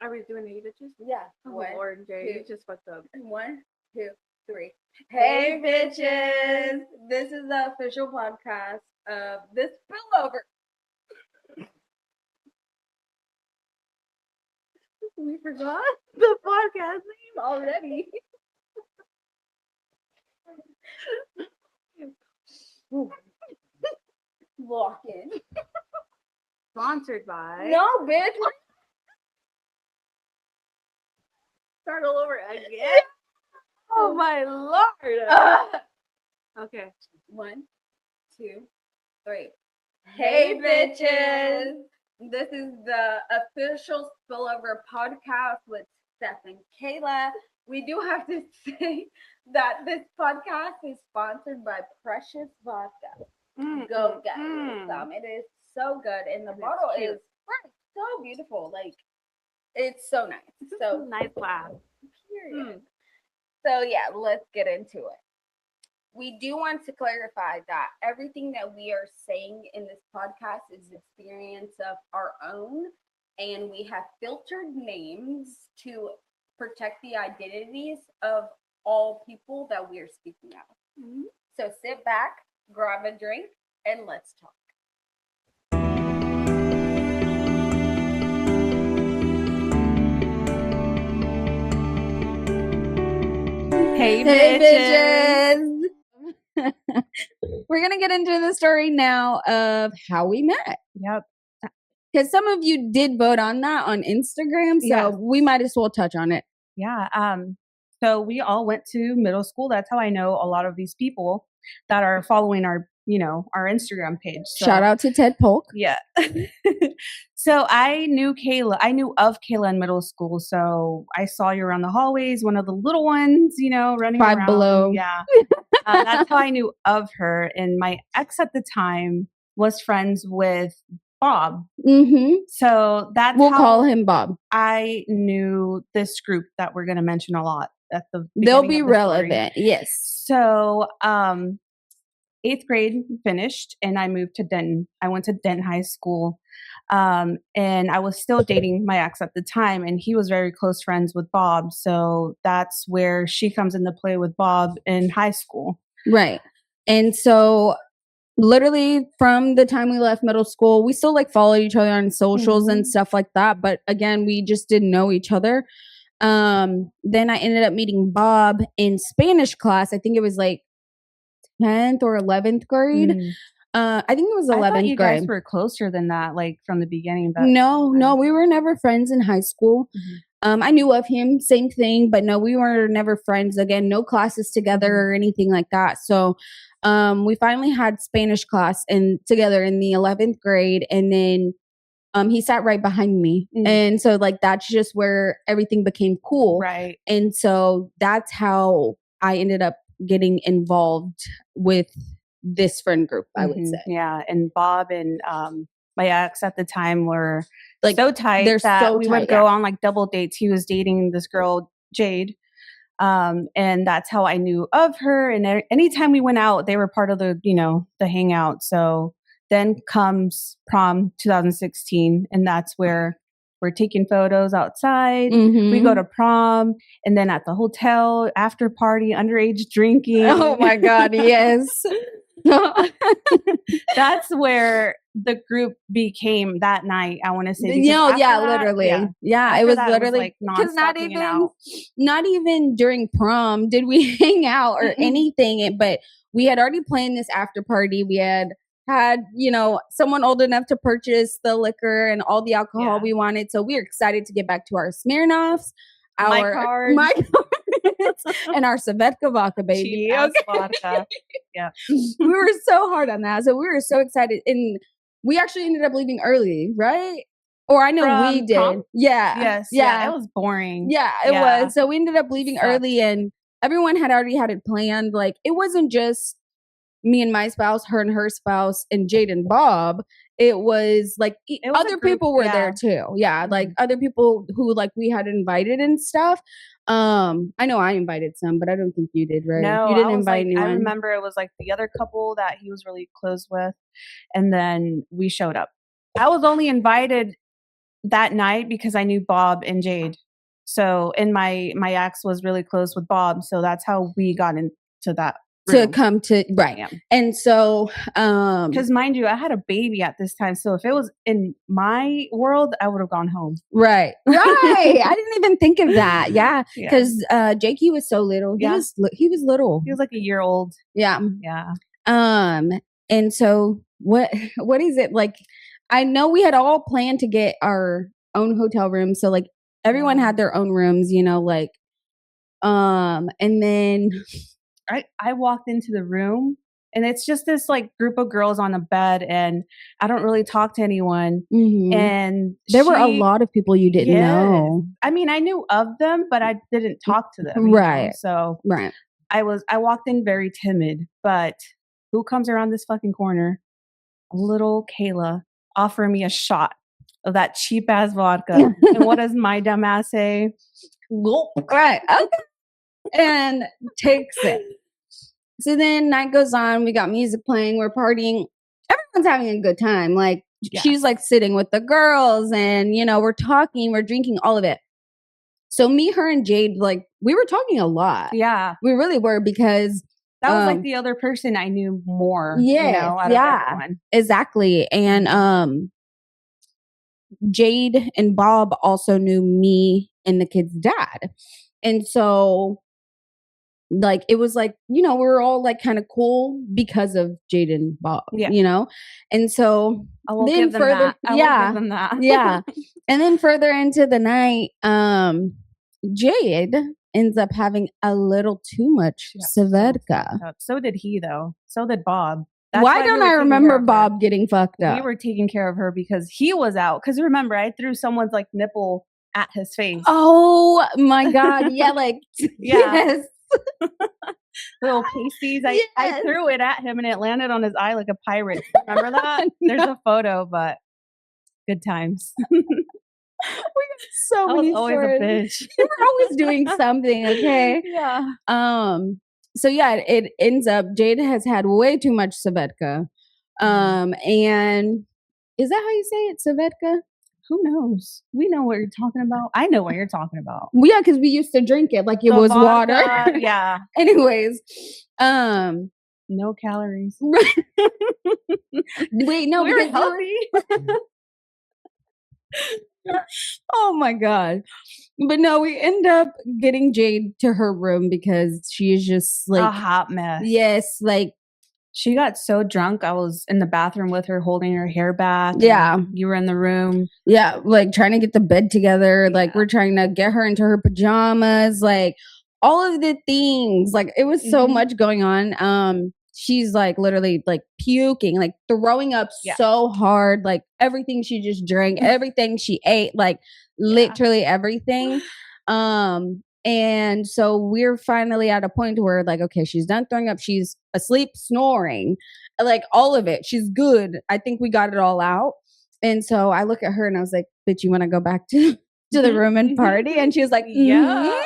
Are we doing it, bitches? Yeah. Oh, One, Lord, Jade, two. you just fucked up. 1, 2, 3. Hey, bitches! This is the official podcast of the Spillover. We forgot the podcast name already. Walk in. Sponsored by. No, bitch. Start all over again. Oh my Lord. Okay. 1, 2, 3. Hey, bitches! This is the official Spillover Podcast with Steph and Kayla. We do have to say that this podcast is sponsored by Precious Vodka. Go get some. It is so good, and the bottle is so beautiful. Like, it's so nice. So nice glass. Period. So yeah, let's get into it. We do want to clarify that everything that we are saying in this podcast is experience of our own, and we have filtered names to protect the identities of all people that we are speaking of. So sit back, grab a drink, and let's talk. Hey, bitches! We're going to get into the story now of how we met. Yep. Because some of you did vote on that on Instagram, so we might as well touch on it. Yeah. So we all went to middle school. That's how I know a lot of these people that are following our Instagram page. So, shout out to Ted Polk. Yeah. So I knew of Kayla in middle school. So I saw you around the hallways, one of the little ones, running Five around. below. Yeah. That's how I knew of her. And my ex at the time was friends with Bob. Mm-hmm. So we'll call him Bob. I knew this group that we're going to mention a lot at the they'll be relevant. Story. Yes. So 8th grade finished and I moved to Denton. I went to Denton High School. And I was still dating my ex at the time, and he was very close friends with Bob. So that's where she comes into play with Bob in high school. Right. And so literally from the time we left middle school, we still followed each other on socials and stuff like that. But again, we just didn't know each other. Then I ended up meeting Bob in Spanish class. I think it was 10th or 11th grade. I think it was 11th grade. I thought you guys were closer than that, from the beginning. But no, we were never friends in high school. I knew of him, same thing, but no, we were never friends. Again, no classes together or anything like that. So we finally had Spanish class together in the 11th grade, and then he sat right behind me. And so that's just where everything became cool. Right. And so that's how I ended up getting involved with this friend group, I would say. Yeah. And Bob and my ex at the time were so tight we would go on double dates. He was dating this girl, Jade. And that's how I knew of her. And anytime we went out, they were part of the hangout. So then comes Prom 2016, and that's where we're taking photos outside. We go to prom, and then at the hotel, after party, underage drinking. Oh my God, yes. That's where the group became that night, I want to say. Literally. Yeah, it was literally because not even during prom did we hang out or anything, but we had already planned this after party. We had someone old enough to purchase the liquor and all the alcohol we wanted. So we were excited to get back to our Smirnoffs, my cards, and our Svedka vodka, baby. Vodka. Yeah. We were so hard on that. So we were so excited. And we actually ended up leaving early, right? Or I know we did. Prom? Yeah. Yes. Yeah. It was boring. Yeah, it was. So we ended up leaving early, and everyone had already had it planned. It wasn't just me and my spouse, her and her spouse, and Jade and Bob. It was other people were there too. Yeah. Other people who we had invited and stuff. I know I invited some, but I don't think you did, right? No, you didn't invite anyone. I remember it was the other couple that he was really close with, and then we showed up. I was only invited that night because I knew Bob and Jade. So, and my ex was really close with Bob. So that's how we got into that room. To come to, right. Yeah. And so, because mind you, I had a baby at this time. So if it was in my world, I would have gone home. Right. Right. I didn't even think of that. Yeah. Because Jakey was so little. He was little. He was like a year old. Yeah. Yeah. And so what is it like? I know we had all planned to get our own hotel room. So like everyone had their own rooms, you know, like, and then I walked into the room and it's just this like group of girls on a bed and I don't really talk to anyone. Mm-hmm. And there were a lot of people you didn't know. I mean, I knew of them, but I didn't talk to them. Right. Know? So I walked in very timid, but who comes around this fucking corner? Little Kayla offering me a shot of that cheap ass vodka. And what does my dumb ass say? Right. Okay. And takes it. So then night goes on. We got music playing. We're partying. Everyone's having a good time. Like she's like sitting with the girls and, you know, we're talking, we're drinking, all of it. So me, her, and Jade, like we were talking a lot. Yeah. We really were because that was like the other person I knew more. Yeah. You know, out of everyone. Exactly. And Jade and Bob also knew me and the kid's dad. And so like it was like, you know, we were all like kind of cool because of Jade and Bob, you know? And so then further yeah. And then further into the night, Jade ends up having a little too much Svedka. So did he though. So did Bob. That's why don't I remember Bob getting fucked up? We were taking care of her because he was out. Because remember, I threw someone's like nipple at his face. Oh my God. Yeah, like yes. Little pasties. I threw it at him and it landed on his eye like a pirate. Remember that? There's a photo, but good times. We got so many always stories. A bitch. We're always doing something, okay? Yeah. So yeah, it ends up Jade has had way too much Svedka. And is that how you say it, Svedka? Who knows? We know what you're talking about. I know what you're talking about. Well, yeah, because we used to drink it like it was vodka, water. Yeah. Anyways, no calories. Wait, no, we're healthy. Oh my God. But no, we end up getting Jade to her room because she is just like a hot mess. Yes, like she got so drunk. I was in the bathroom with her holding her hair back. Yeah. You were in the room. Yeah, like trying to get the bed together. Like we're trying to get her into her pajamas, like all of the things. Like it was so much going on. She's like literally like puking, like throwing up so hard, like everything she just drank, everything she ate, like literally everything. And so we're finally at a point where like, okay, she's done throwing up. She's asleep, snoring, like all of it. She's good. I think we got it all out. And so I look at her and I was like, bitch, you want to go back to the room and party? And she was like, yeah.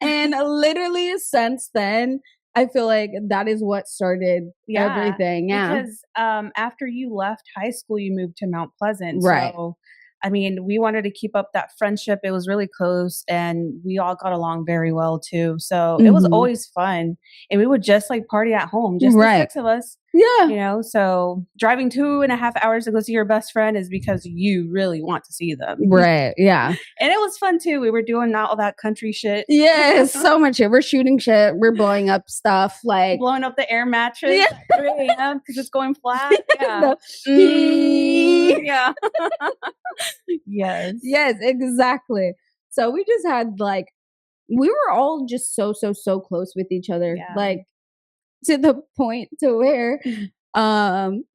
And literally since then, I feel like that is what started everything. Yeah. Because after you left high school, you moved to Mount Pleasant. Right. So, I mean, we wanted to keep up that friendship. It was really close and we all got along very well too. So it was always fun. And we would just like party at home, just the six of us. Yeah. You know, so driving 2.5 hours to go see your best friend is because you really want to see them. Right. Yeah. And it was fun too. We were doing all that country shit. Yes. So much shit. We're shooting shit. We're blowing up stuff. Like blowing up the air mattress at 3 a.m. because it's going flat. Yeah. Yeah. Yes. Yes, exactly. So we just had like, we were all just so close with each other. Yeah. Like to the point to where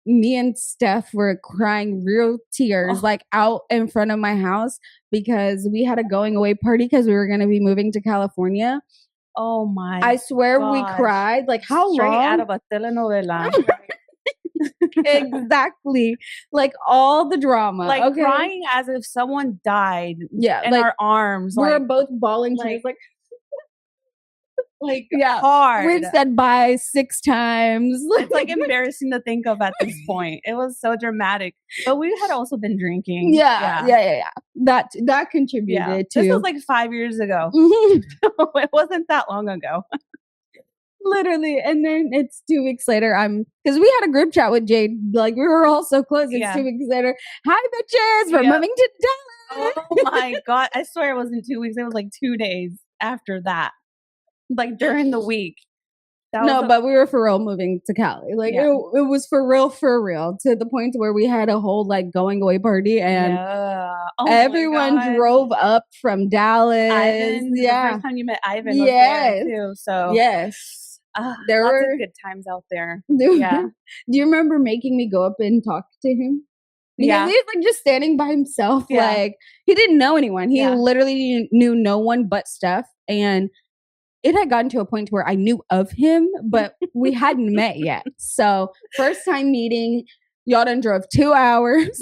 me and Steph were crying real tears like out in front of my house because we had a going away party because we were going to be moving to California. Oh my I swear gosh. We cried like how straight long? Out of a telenovela. Exactly. Like all the drama. Like crying as if someone died. Yeah. In like, our arms. We're like, both bawling tears like like hard. We've said bye 6 times. It's like embarrassing to think of at this point. It was so dramatic, but we had also been drinking. Yeah. That contributed to. This was like 5 years ago. It wasn't that long ago. Literally. And then it's 2 weeks later. Because we had a group chat with Jade. Like we were all so close. It's 2 weeks later. Hi, bitches. We're moving to Dallas. Oh my God. I swear it wasn't 2 weeks. It was like 2 days after that. Like during the week. But we were for real moving to Cali. Like it was for real, to the point where we had a whole like going away party and everyone drove up from Dallas. Ivan, the first time you met Ivan was there too. So there were good times out there. Do you remember making me go up and talk to him? Because he was like just standing by himself. Like he didn't know anyone. He literally knew no one but Steph. And it had gotten to a point where I knew of him, but we hadn't met yet. So first time meeting, y'all done drove 2 hours.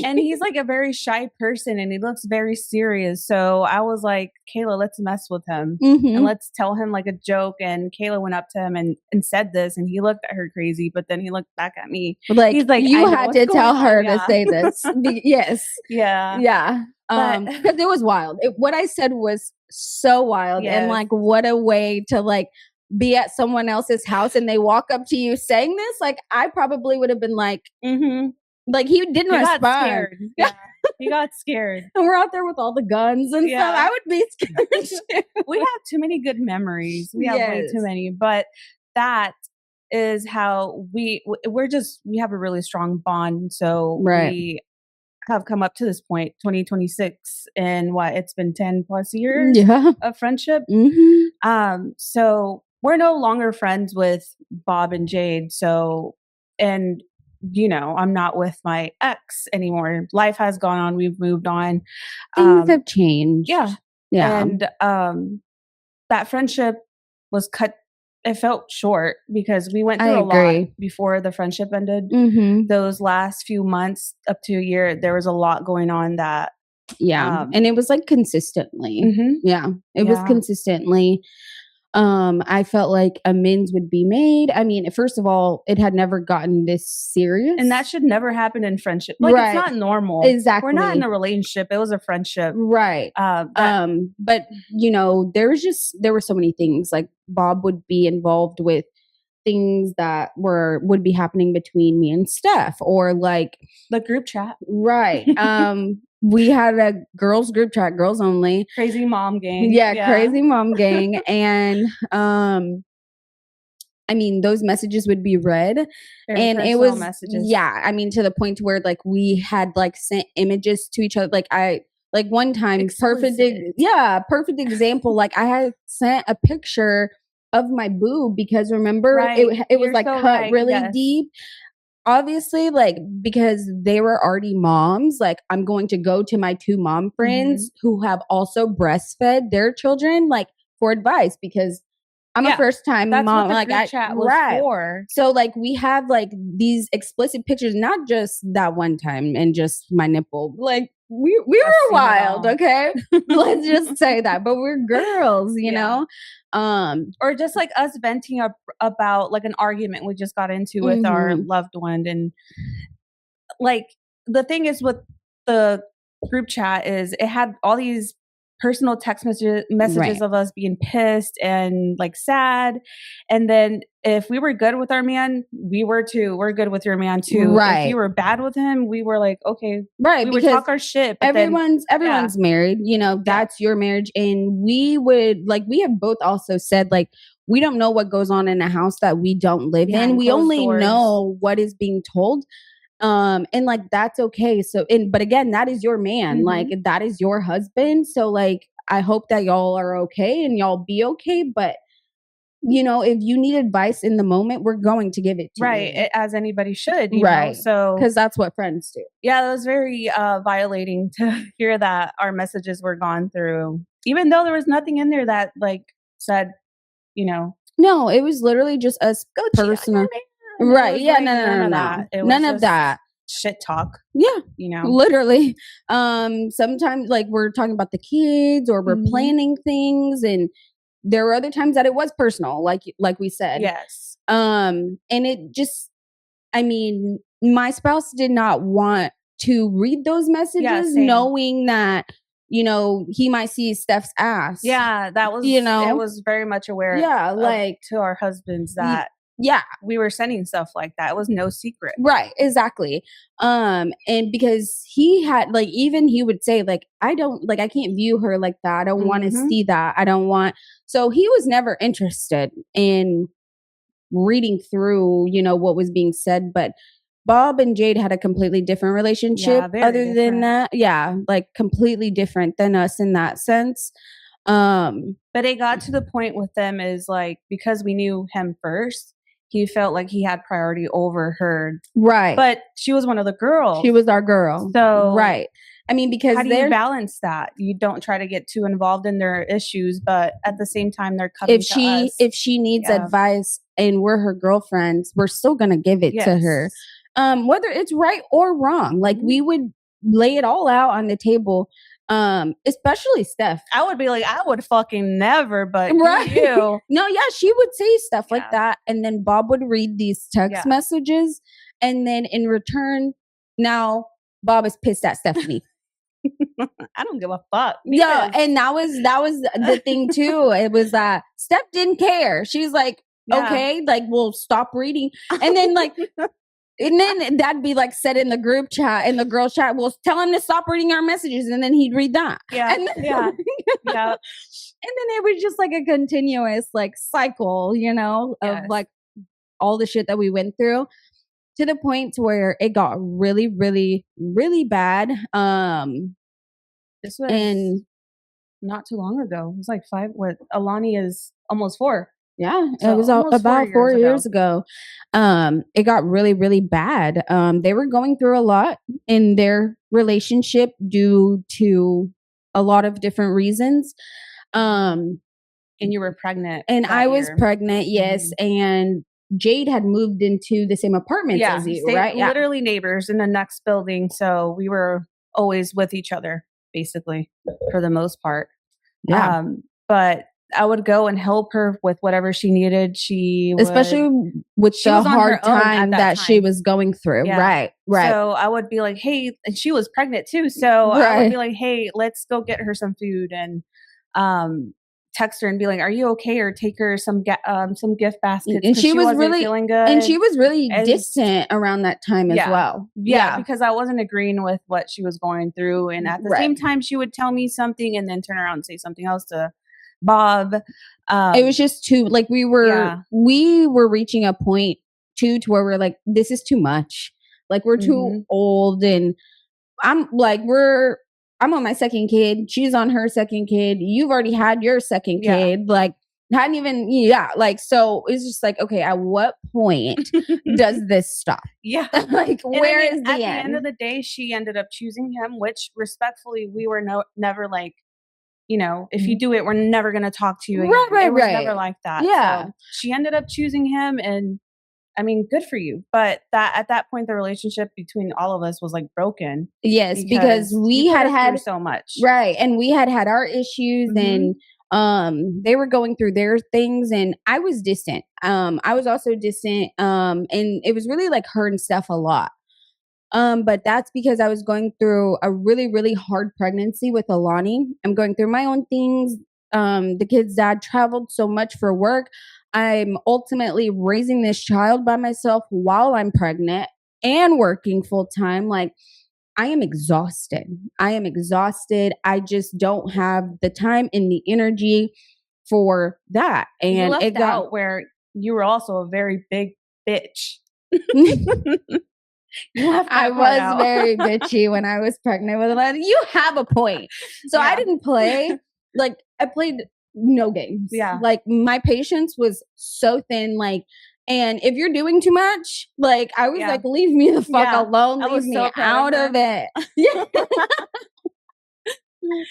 And he's like a very shy person and he looks very serious. So I was like, Kayla, let's mess with him and let's tell him like a joke. And Kayla went up to him and said this and he looked at her crazy, but then he looked back at me. Like, he's like, you had to tell her to say this. Yes. Yeah. Because it was wild. What I said was so wild. And like, what a way to like be at someone else's house and they walk up to you saying this. Like, I probably would have been like, like he didn't respond. Got scared. Yeah. He got scared. And we're out there with all the guns and stuff. I would be scared too. We have too many good memories. We have way too many. But that is how we have a really strong bond. So we have come up to this point, 2026, and it's been 10 plus years of friendship. So we're no longer friends with Bob and Jade. So, and I'm not with my ex anymore. Life has gone on. We've moved on. Things have changed. Yeah. And that friendship was cut. It felt short because we went through a lot before the friendship ended. Those last few months up to a year, there was a lot going on that. And it was like consistently. It was consistently. I felt like amends would be made. I mean, first of all, it had never gotten this serious. And that should never happen in friendship. Like, it's not normal. Exactly. We're not in a relationship. It was a friendship. Right. But there were so many things. Like, Bob would be involved with things that would be happening between me and Steph, or like the group chat. Right. We had a girls group chat, girls only. Crazy mom gang. Crazy mom gang. And I mean, those messages would be read. And it was messages. I mean, to the point where like we had like sent images to each other. Like one time, perfect example. Like I had sent a picture of my boob because remember it was like so cut really deep. Obviously, like, because they were already moms, like, I'm going to go to my 2 mom friends who have also breastfed their children, like, for advice, because I'm a first time mom. What the like, group chat was for. So, like, we have like these explicit pictures, not just that one time and just my nipple. Like, we were wild, okay? Let's just say that. But we're girls, you know? Or just like us venting about like an argument we just got into with our loved one. And like the thing is with the group chat is it had all these personal text messages of us being pissed and like sad. And then if we were good with our man, we were too. We're good with your man too. Right. If you were bad with him, we were like, okay. Right. We would talk our shit. Everyone's married, that's your marriage. And we have both also said like, we don't know what goes on in a house that we don't live in. We only know what is being told. And like, that's okay. So, but again, that is your man. Like, that is your husband. So like, I hope that y'all are okay and y'all be okay. But if you need advice in the moment, we're going to give it to you. As anybody should. You know? So, because that's what friends do. Yeah. It was very, violating to hear that our messages were gone through, even though there was nothing in there that like said, no, it was literally just us personal. Right. Yeah. Like, No. None of that. Shit talk. Yeah. Literally. Sometimes like we're talking about the kids or we're planning things and there were other times that it was personal, like we said. Yes. And it just, I mean, my spouse did not want to read those messages, knowing that, you know, he might see Steph's ass. Yeah, that was, you know, it was very much aware. Yeah, like to our husbands that. Yeah, we were sending stuff like that. It was no secret. Right, exactly. And because he had, like, even he would say, like, I can't view her like that. I don't want to see that. I don't want. So he was never interested in reading through, you know, what was being said. But Bob and Jade had a completely different relationship. Other than that, like completely different than us in that sense. But it got to the point with them is like, because we knew him first, he felt like he had priority over her. Right. But she was one of the girls. She was our girl. So, right. I mean, because how do you balance that? You don't try to get too involved in their issues, but at the same time, they're coming to us. If she needs advice and we're her girlfriends, we're still going to give it to her. Whether it's right or wrong. Like, we would lay it all out on the table. Especially Steph. I would be like, I would fucking never, but you. No, yeah, she would say stuff like that. And then Bob would read these text messages. And then in return, now Bob is pissed at Stephanie. I don't give a fuck. Yeah, and that was the thing too. It was that Steph didn't care. She's like, okay, like, we'll stop reading. And then like and then that'd be like said in the group chat, in the girl chat, we'll tell him to stop reading our messages, and then he'd read that. Yeah. And then, yeah. And then it was just like a continuous like cycle, you know, of like all the shit that we went through, to the point where it got really, really, really bad. This was not too long ago. It was like Alani is almost 4. Yeah, so it was about 4 years ago. It got really, really bad. They were going through a lot in their relationship due to a lot of different reasons. And you were pregnant. And I was pregnant, yes. And Jade had moved into the same apartment as you, right? Literally neighbors in the next building. So we were always with each other, basically, for the most part. Yeah. But I would go and help her with whatever she needed. Especially with the hard time that she was going through. Yeah. Right. So I would be like, hey, and she was pregnant too. So I would be like, hey, let's go get her some food, and text her and be like, are you okay? Or take her some gift baskets. And she was really feeling good. And she was really distant around that time as well. Yeah, because I wasn't agreeing with what she was going through. And at the same time, she would tell me something and then turn around and say something else to Bob. It was just too, like, we were reaching a point too to where we're like, this is too much. Like, we're too old, and I'm on my second kid. She's on her second kid. You've already had your second kid. Like, hadn't even, so it's just like, okay, at what point does this stop? Yeah. Like, where is the end? At the end of the day, she ended up choosing him, which respectfully, we were never like, you know, if you do it, we're never going to talk to you again. It was never like that. Yeah. So she ended up choosing him, and I mean, good for you. But at that point, the relationship between all of us was like broken. Yes, because we had so much. Right. And we had our issues, and they were going through their things, and I was distant. I was also distant. And it was really like her and Steph a lot. But that's because I was going through a really, really hard pregnancy with Alani. I'm going through my own things. The kid's dad traveled so much for work. I'm ultimately raising this child by myself while I'm pregnant and working full time. Like, I am exhausted. I just don't have the time and the energy for that. And it got out where you were also a very big bitch. I was very bitchy when I was pregnant with Alani. You have a point. So I didn't play. Like, I played no games. Yeah. Like, my patience was so thin. Like, and if you're doing too much, like, I was like, leave me the fuck alone. Leave me out of it.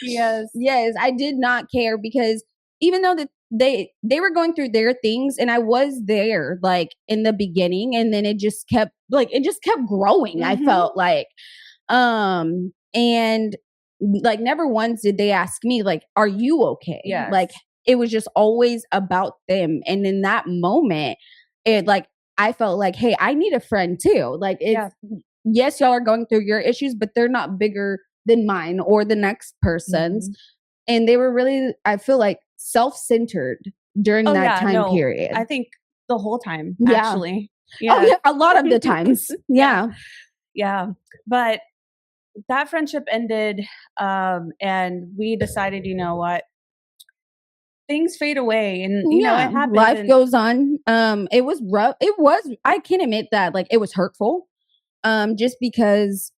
Yes. I did not care, because even though they were going through their things, and I was there like in the beginning, and then it just kept growing. I felt like, and like, never once did they ask me like, are you okay? Yeah. Like, it was just always about them. And in that moment, it like, I felt like, hey, I need a friend too. Like, it's, yes, y'all are going through your issues, but they're not bigger than mine or the next person's. And they were really, I feel like, self-centered during that time period. I think the whole time, actually. A lot of the times. Yeah. But that friendship ended, and we decided, you know what? Things fade away, and you know it happens. Life goes on. It was rough. I can admit that, like, it was hurtful. Just because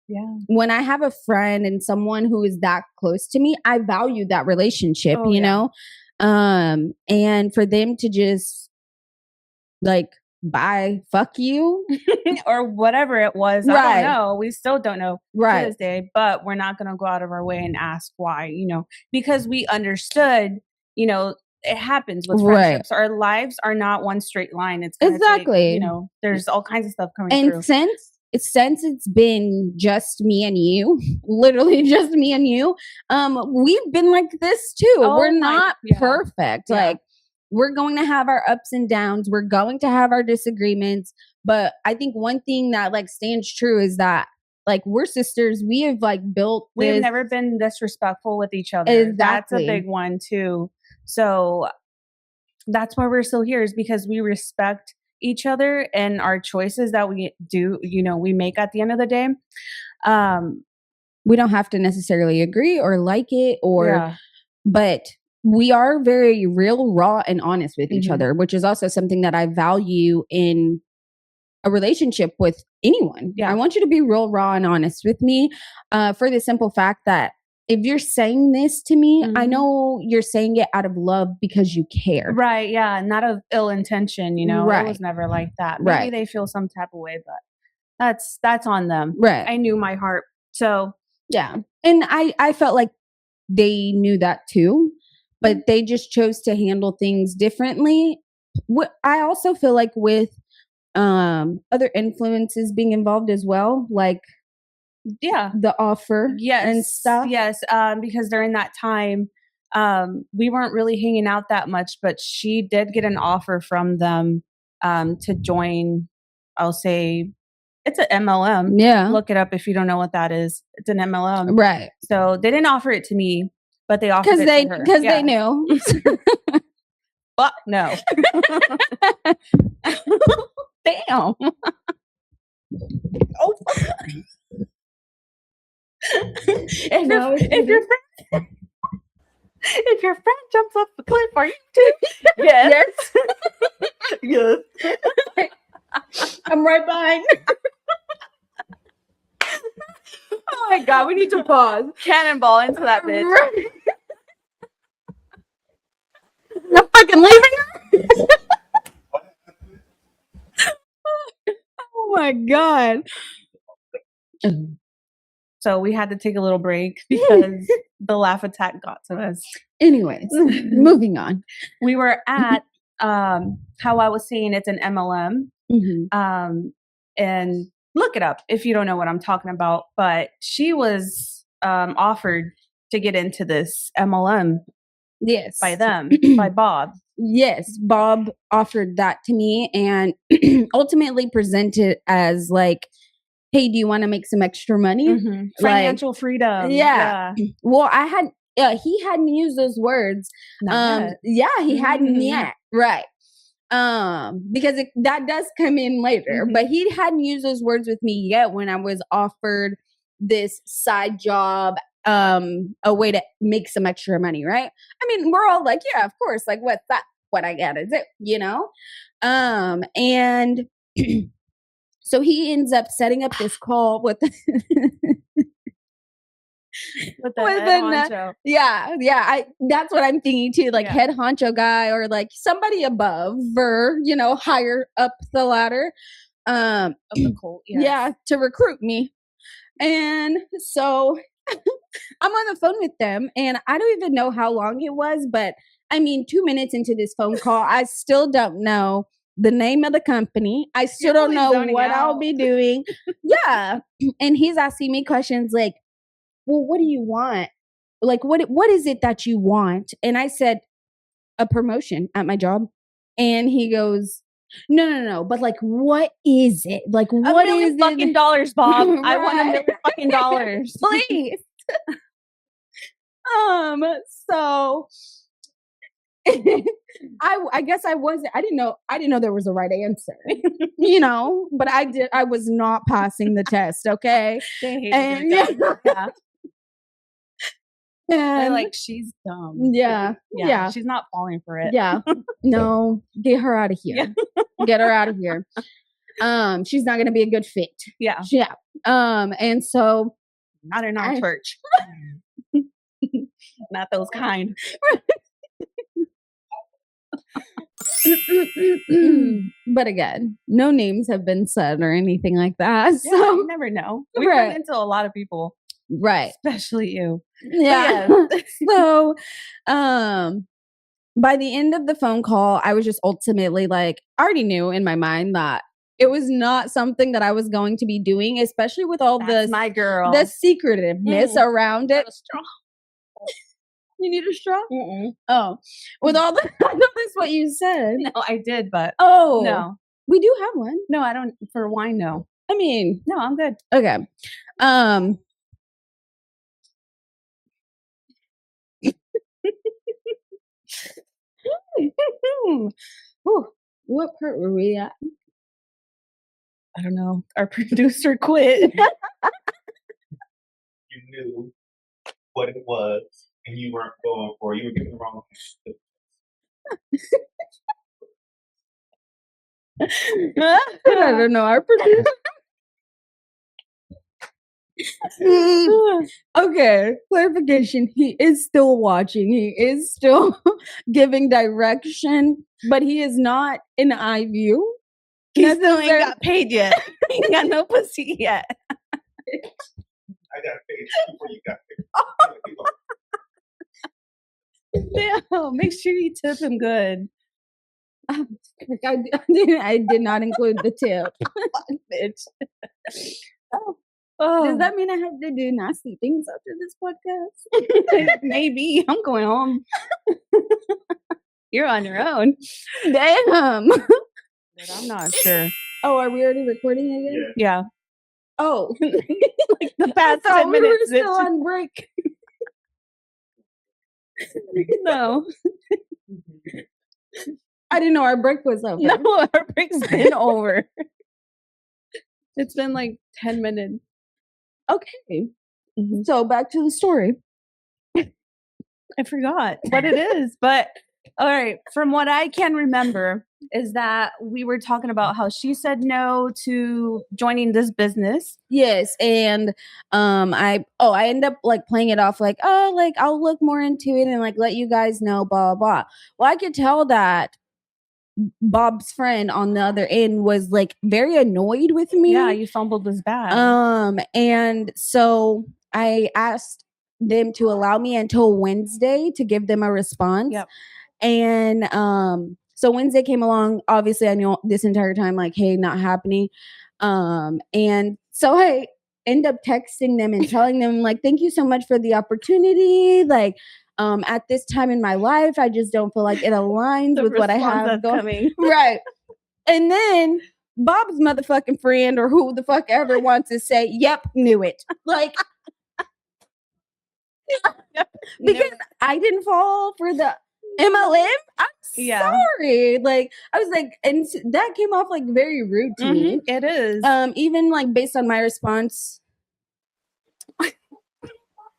when I have a friend and someone who is that close to me, I value that relationship, you know? And for them to just like, bye, fuck you, or whatever it was, I don't know. We still don't know to this day, but we're not going to go out of our way and ask why, you know, because we understood, you know, it happens with friendships. Our lives are not one straight line. It's take, you know, there's all kinds of stuff coming through. Since it's been just me and you, literally just me and you, we've been like this too. We're not perfect. Like, we're going to have our ups and downs. We're going to have our disagreements. But I think one thing that like stands true is that like, we're sisters. We have like built this. We've never been disrespectful with each other. Exactly. That's a big one too. So that's why we're still here, is because we respect each other and our choices that we do, you know, we make at the end of the day. We don't have to necessarily agree or like it, or but we are very real, raw, and honest with each other, which is also something that I value in a relationship with anyone. I want you to be real, raw, and honest with me, for the simple fact that if you're saying this to me, I know you're saying it out of love because you care. Right. Yeah. Not of ill intention, you know, it was never like that. Maybe they feel some type of way, but that's on them. Right. I knew my heart. So yeah. And I felt like they knew that too, but they just chose to handle things differently. I also feel like with other influences being involved as well, like the offer and stuff. Because during that time we weren't really hanging out that much, but she did get an offer from them to join, I'll say it's an MLM. Look it up if you don't know what that is. It's an MLM, right? So they didn't offer it to me, but they offered it to her because they knew. Fuck no. Damn. Oh. If your friend jumps off the cliff, are you too? Yes. Yes. I'm right behind. Oh my God, we need to pause. Cannonball into that bitch. Right. I'm fucking leaving her. Oh my God. So we had to take a little break because the laugh attack got to us. Anyways, moving on. We were at, how I was saying, it's an MLM. And look it up if you don't know what I'm talking about. But she was offered to get into this MLM. Yes. By them, by Bob. Yes, Bob offered that to me and ultimately presented as like, hey, do you want to make some extra money? Financial freedom. Yeah. Well, he hadn't used those words. He hadn't yet. Right. Because that does come in later, but he hadn't used those words with me yet when I was offered this side job, a way to make some extra money. Right. I mean, we're all like, yeah, of course. Like, what's that? What I gotta do, you know? And so he ends up setting up this call with the head honcho. That's what I'm thinking too, like head honcho guy or like somebody above or, you know, higher up the ladder of the cult. To recruit me. And so I'm on the phone with them and I don't even know how long it was, but I mean, 2 minutes into this phone call, I still don't know the name of the company. I still don't know what I'll be doing. And he's asking me questions like, well, what do you want? Like, what is it that you want? And I said, a promotion at my job. And he goes, no. But like, what is it? Like, what is it? Fucking dollars, Bob. I want $1 million fucking dollars. Please. So I guess I didn't know there was a right answer, but I was not passing the test. Okay. And they're like, she's dumb. Yeah. She's not falling for it. Yeah. No, get her out of here. Yeah. Get her out of here. She's not going to be a good fit. Yeah. Yeah. And so not in our church. Not those kind. But again, no names have been said or anything like that. So you never know. We run into a lot of people. Right. Especially you. Yeah. So by the end of the phone call, I was just ultimately like, I already knew in my mind that it was not something that I was going to be doing, especially with all the secretiveness around it. You need a straw? Mm-mm. Oh, with all the, I know that's what you said. No, I did, but no, we do have one. No, I don't. For wine, no. I mean, no, I'm good. Okay. What part were we at? I don't know. Our producer quit. You knew what it was, and you weren't going for it. You were giving the wrong. I don't know. Our producer. Okay, clarification. He is still watching. He is still giving direction, but he is not in eye view. He still ain't got paid yet. He ain't got no pussy yet. I got paid before you got paid. Damn, make sure you tip him good. I did not include the tip. Bitch. Does that mean I have to do nasty things after this podcast? Maybe. I'm going home. You're on your own. Damn. But I'm not sure. Oh, are we already recording again? Yeah. Oh. Like the past 10 minutes. We were still on break. No. I didn't know our break was over. No, our break's been over. It's been like 10 minutes. Okay. Mm-hmm. So back to the story. I forgot what it is, but all right. From what I can remember is that we were talking about how she said no to joining this business. Yes. And I end up like playing it off like, oh, like I'll look more into it and like let you guys know, blah, blah, blah. Well, I could tell that Bob's friend on the other end was like very annoyed with me. Yeah, you fumbled this bag. And so I asked them to allow me until Wednesday to give them a response. Yep. And so Wednesday came along. Obviously, I knew this entire time, like, hey, not happening. And so I end up texting them and telling them, like, thank you so much for the opportunity. Like, at this time in my life, I just don't feel like it aligns with what I have going. Right. And then Bob's motherfucking friend or who the fuck ever wants to say, yep, knew it. Like, because I didn't fall for the MLM. I'm sorry. Like, I was like, and that came off like very rude to me. It is. Even like based on my response.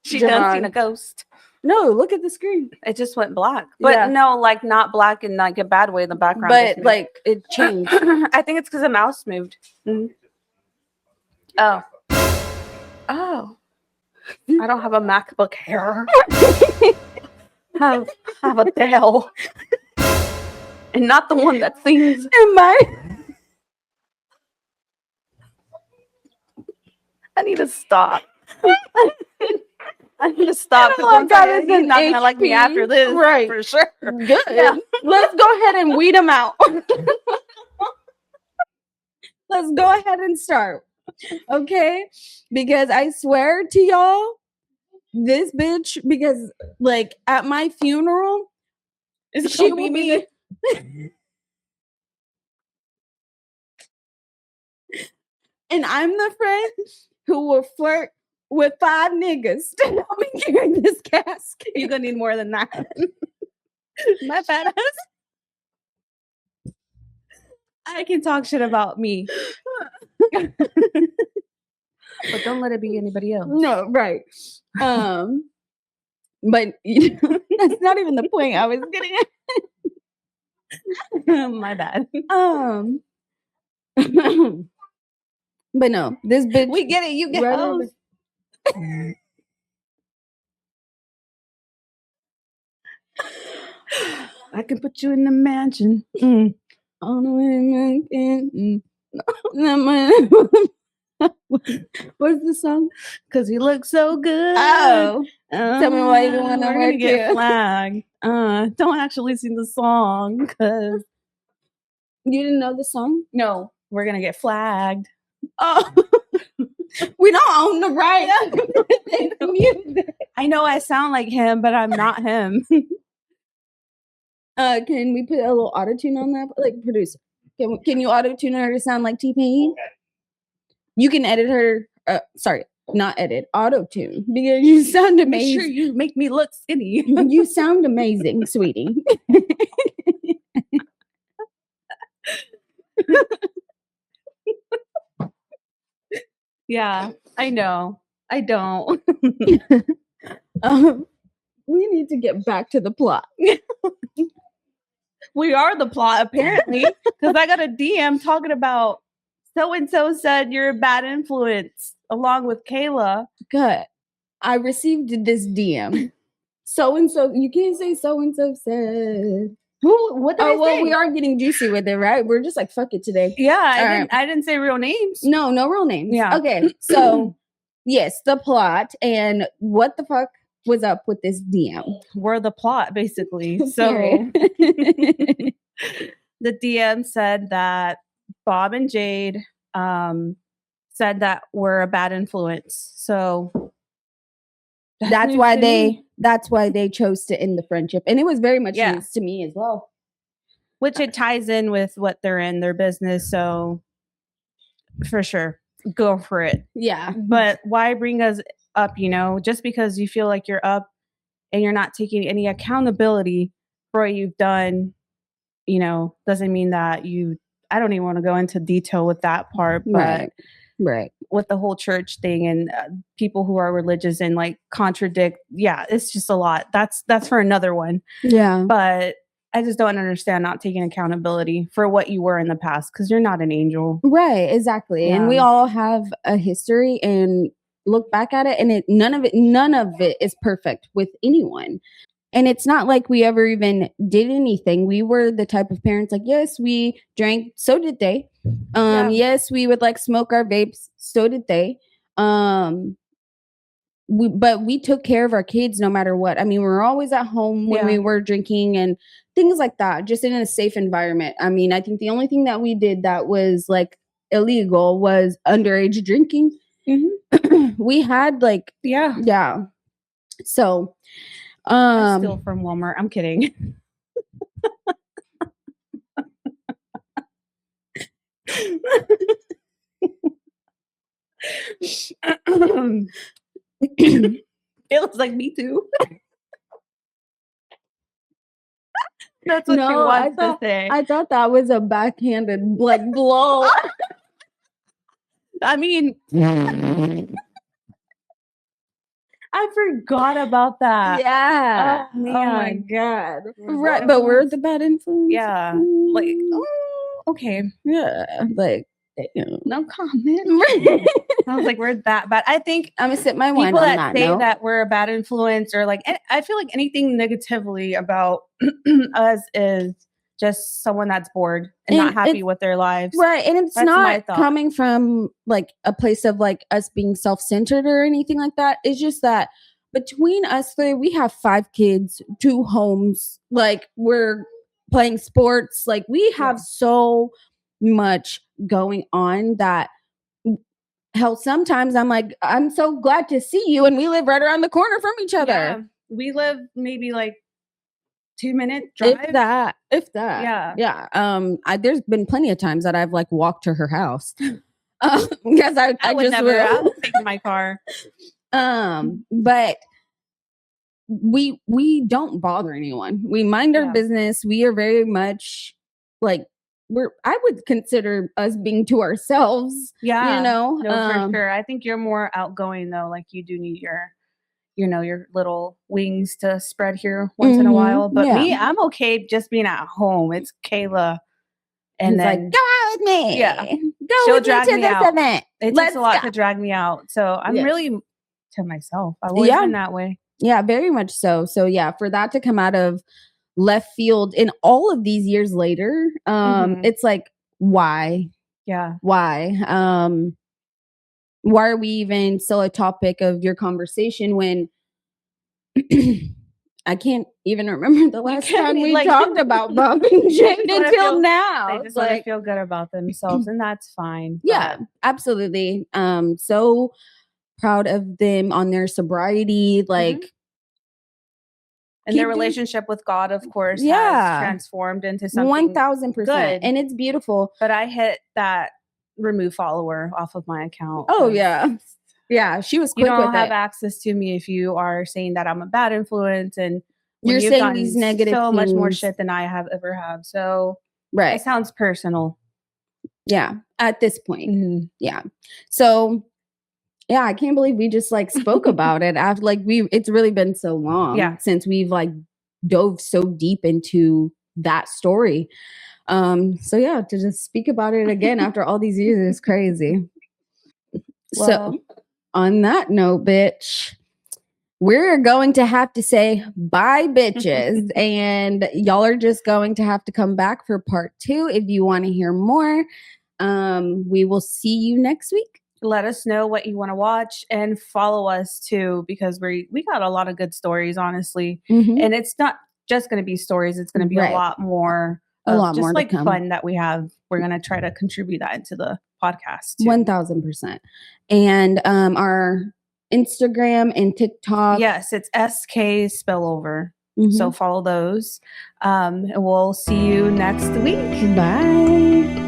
She done seen a ghost. No, look at the screen. It just went black. But no, like not black in like a bad way in the background. But like it changed. I think it's because the mouse moved. Mm-hmm. Oh. I don't have a MacBook Air. have a Dell. And not the one that sings. I need to stop. I need to stop. He's not going to like me after this. Right. For sure. Good. Yeah. Let's go ahead and weed them out. Let's go ahead and start. Okay? Because I swear to y'all, this bitch, because like at my funeral, She will be and I'm the friend who will flirt with 5 niggas to help me carry this casket. You're gonna need more than that. My bad ass. I can talk shit about me. But don't let it be anybody else. No, right. But that's not even the point I was getting at. My bad. But no, this bitch. We get it. You get hoes. I can put you in the mansion. What's the song? Because you look so good. Oh. Tell me why you want to work get flagged. Don't actually sing the song because you didn't know the song? No, we're gonna get flagged. Oh, we don't own the rights. I know I sound like him, but I'm not him. Can we put a little auto tune on that? Like producer, can you auto tune her to sound like T-Pain? Okay. You can edit her. Sorry. Not edit, auto tune, because you sound amazing. Make sure you make me look skinny. You sound amazing, sweetie. Yeah, I know. I don't. We need to get back to the plot. We are the plot, apparently, because I got a DM talking about so-and-so said you're a bad influence. Along with Kayla. Good. I received this DM. So-and-so, you can't say so-and-so said. What did I say? Well, we are getting juicy with it, right? We're just like, fuck it today. Yeah, I didn't say real names. No real names. Yeah. Okay, so, yes, the plot. And what the fuck was up with this DM? We're the plot, basically. So, the DM said that Bob and Jade, said that we're a bad influence. So that's why they chose to end the friendship. And it was very much news to me as well. Which it ties in with what they're in, their business. So for sure, go for it. Yeah. But why bring us up, just because you feel like you're up and you're not taking any accountability for what you've done, doesn't mean that I don't even want to go into detail with that part, but right. With the whole church thing and people who are religious and like contradict. Yeah, it's just a lot. That's for another one. Yeah. But I just don't understand not taking accountability for what you were in the past because you're not an angel. Right. Exactly. Yeah. And we all have a history and look back at it and none of it is perfect with anyone. And it's not like we ever even did anything. We were the type of parents like, yes, we drank. So did they. Yes, we would like smoke our vapes. So did they. But we took care of our kids no matter what. I mean, we were always at home when we were drinking and things like that, just in a safe environment. I mean, I think the only thing that we did that was like illegal was underage drinking. Mm-hmm. We had like, yeah. So, I'm still from Walmart. I'm kidding. It looks like me too. That's what you want to say. I thought that was a backhanded like blow. I mean, I forgot about that. Yeah. Oh my God. Right. But we're the bad influence. Yeah. Like, okay. Yeah. Like, no comment. I was like, we're that bad. I think I'm gonna sip my wine. People that say that we're a bad influence or like, I feel like anything negatively about us is just someone that's bored and not happy with their lives. Right. And it's not coming from like a place of like us being self-centered or anything like that. It's just that between us three, we have 5 kids, 2 homes, like we're playing sports. Like we have so much going on that hell, sometimes I'm like, I'm so glad to see you. And we live right around the corner from each other. Yeah. We live maybe like 2-minute drive. If that. Yeah. There's been plenty of times that I've like walked to her house. Because I would just never. I would take my car. But we don't bother anyone. We mind our business. We are very much like I would consider us being to ourselves. Yeah. You know? No, for sure. I think you're more outgoing though. Like you do need your little wings to spread here once in a while. But me, I'm okay just being at home. It's Kayla. And then like, go out with me. Yeah. She'll drag me to this event. It takes a lot to drag me out. So I'm really to myself. I've always been that way. Yeah, very much so. So yeah, for that to come out of left field in all of these years later, it's like, why? Yeah. Why? Why are we even still a topic of your conversation when I can't even remember the last time we talked about bumping Jade until now. They just want to feel good about themselves, and that's fine. Yeah, absolutely. So proud of them on their sobriety, like, and their relationship with God, of course, has transformed into something 1000%, and it's beautiful. But I hit that remove follower off of my account. Oh yeah. Yeah, she was quick with it. You don't have access to me if you are saying that I'm a bad influence, and you're saying these negative so things. Much more shit than I have ever have. So it sounds personal. Yeah, at this point. Yeah. So yeah, I can't believe we just like spoke about it after it's really been so long since we've like dove so deep into that story. So yeah, to just speak about it again after all these years is crazy. Well, so on that note, bitch, we're going to have to say bye, bitches. And y'all are just going to have to come back for part 2 if you want to hear more. We will see you next week. Let us know what you want to watch and follow us too, because we got a lot of good stories, honestly. And it's not just going to be stories. It's going to be a lot more. Just like fun that we have. We're going to try to contribute that into the podcast too. 1000%. And our Instagram and TikTok. Yes, it's SK Spillover. So follow those. And we'll see you next week. Bye.